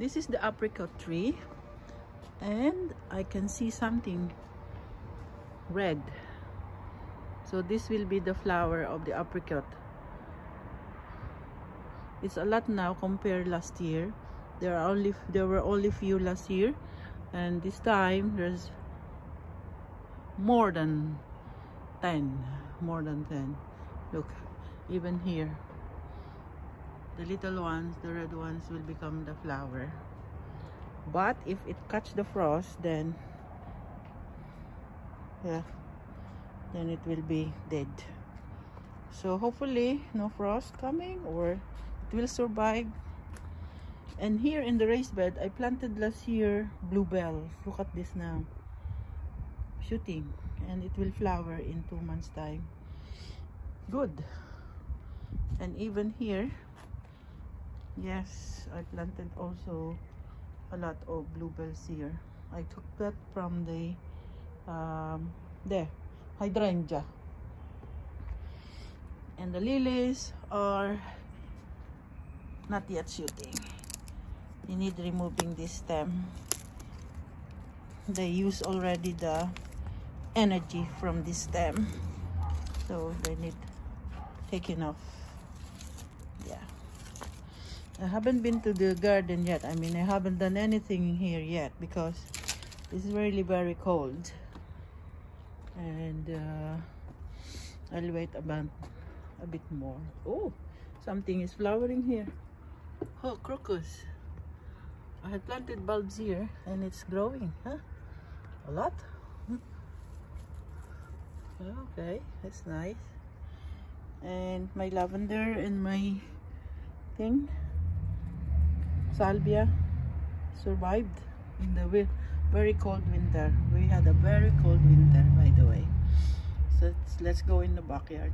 This is the apricot tree, and I can see something red. So this will be the flower of the apricot. It's a lot now compared last year. There were only few last year, and this time there's more than 10. Look, even here, the little ones, the red ones, will become the flower. But if it catch the frost, then yeah, then it will be dead. So hopefully no frost coming, or it will survive. And here in the raised bed, I planted last year bluebell. Look at this now, shooting, and it will flower in 2 months time. Good. And even here, yes, I planted also a lot of bluebells here. I took that from the hydrangea. And the lilies are not yet shooting. You need removing this stem. They use already the energy from this stem, so they need taken off. Yeah, I haven't been to the garden yet. I mean, I haven't done anything here yet because it's really very cold, and I'll wait about a bit more. Oh, something is flowering here. Oh, crocus. I had planted bulbs here and it's growing, huh? A lot. Okay, that's nice. And my lavender and my thing, salvia, survived in the very cold winter. We had a very cold winter, by the way. So let's go in the backyard.